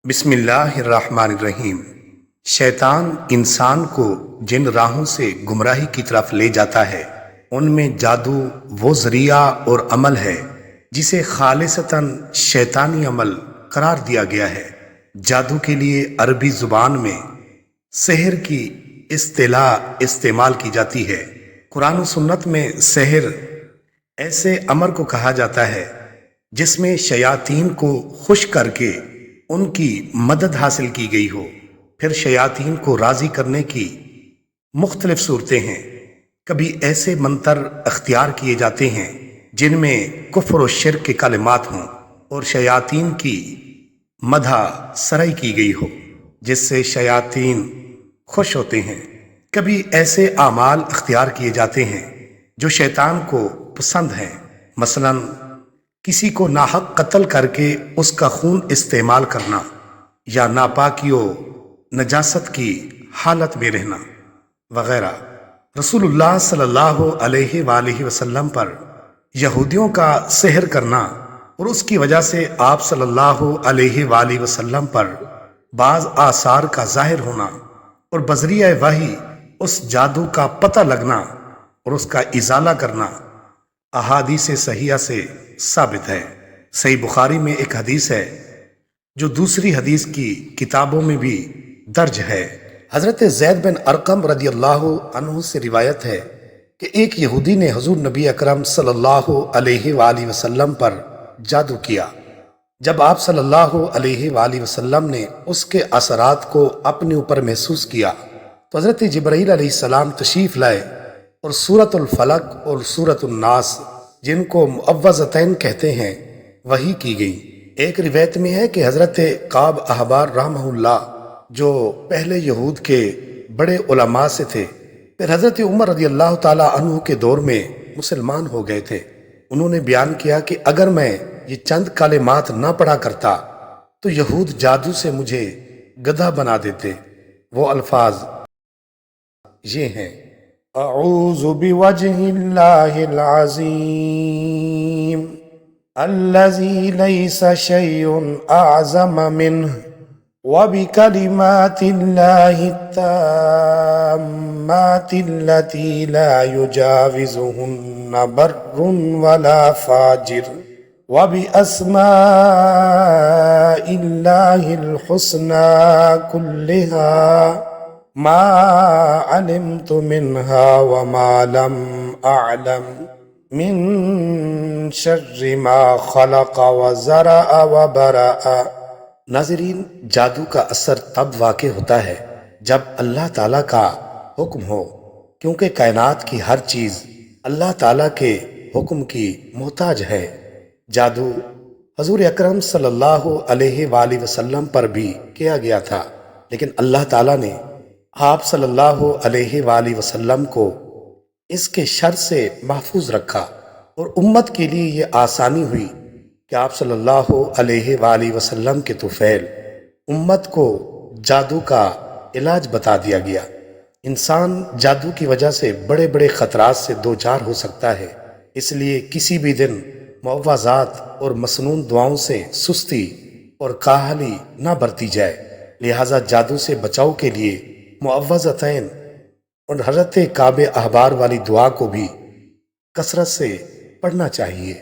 بسم اللہ الرحمن الرحیم۔ شیطان انسان کو جن راہوں سے گمراہی کی طرف لے جاتا ہے ان میں جادو وہ ذریعہ اور عمل ہے جسے خالصتاً شیطانی عمل قرار دیا گیا ہے۔ جادو کے لیے عربی زبان میں سحر کی اصطلاح استعمال کی جاتی ہے۔ قرآن و سنت میں سحر ایسے امر کو کہا جاتا ہے جس میں شیاطین کو خوش کر کے ان کی مدد حاصل کی گئی ہو۔ پھر شیاطین کو راضی کرنے کی مختلف صورتیں ہیں۔ کبھی ایسے منتر اختیار کیے جاتے ہیں جن میں کفر و شرک کے کلمات ہوں اور شیاطین کی مدح سرائی کی گئی ہو جس سے شیاطین خوش ہوتے ہیں۔ کبھی ایسے اعمال اختیار کیے جاتے ہیں جو شیطان کو پسند ہیں، مثلاً کسی کو ناحق قتل کر کے اس کا خون استعمال کرنا یا ناپاکی و نجاست کی حالت میں رہنا وغیرہ۔ رسول اللہ صلی اللہ علیہ وآلہ وسلم پر یہودیوں کا سحر کرنا اور اس کی وجہ سے آپ صلی اللہ علیہ وآلہ وسلم پر بعض آثار کا ظاہر ہونا اور بذریعہ وحی اس جادو کا پتہ لگنا اور اس کا ازالہ کرنا احادیث صحیحہ سے ثابت ہے۔ صحیح بخاری میں ایک حدیث ہے جو دوسری حدیث کی کتابوں میں بھی درج ہے۔ حضرت زید بن ارقم رضی اللہ عنہ سے روایت ہے کہ ایک یہودی نے حضور نبی اکرم صلی اللہ علیہ وآلہ وسلم پر جادو کیا۔ جب آپ صلی اللہ علیہ وآلہ وسلم نے اس کے اثرات کو اپنے اوپر محسوس کیا تو حضرت جبرائیل علیہ السلام تشریف لائے اور سورۃ الفلق اور سورۃ الناس جن کو معوذتین کہتے ہیں وحی کی گئی۔ ایک روایت میں ہے کہ حضرت کعب احبار رحمہ اللہ جو پہلے یہود کے بڑے علماء سے تھے، پھر حضرت عمر رضی اللہ تعالی عنہ کے دور میں مسلمان ہو گئے تھے، انہوں نے بیان کیا کہ اگر میں یہ چند کلمات نہ پڑھا کرتا تو یہود جادو سے مجھے گدھا بنا دیتے۔ وہ الفاظ یہ ہیں: اعوذ بوجہ اللہ العظیم الذی لیس شیء اعظم منہ وبکلمات اللہ التامات التي لا يجاوزهن بر ولا فاجر وبأسماء اللہ الحسنى كلها ما علمت منها وما لم اعلم من شر ما خلق وزرع وبرأ۔ ناظرین، جادو کا اثر تب واقع ہوتا ہے جب اللہ تعالیٰ کا حکم ہو، کیونکہ کائنات کی ہر چیز اللہ تعالیٰ کے حکم کی محتاج ہے۔ جادو حضور اکرم صلی اللہ علیہ وآلہ وسلم پر بھی کیا گیا تھا، لیکن اللہ تعالیٰ نے آپ صلی اللہ علیہ وآلہ وسلم کو اس کے شر سے محفوظ رکھا اور امت کے لیے یہ آسانی ہوئی کہ آپ صلی اللہ علیہ وآلہ وسلم کے طفیل امت کو جادو کا علاج بتا دیا گیا۔ انسان جادو کی وجہ سے بڑے بڑے خطرات سے دوچار ہو سکتا ہے، اس لیے کسی بھی دن معوذات اور مسنون دعاؤں سے سستی اور کاہلی نہ برتی جائے۔ لہٰذا جادو سے بچاؤ کے لیے معوذتین اور حضرت کعب احبار والی دعا کو بھی کثرت سے پڑھنا چاہیے۔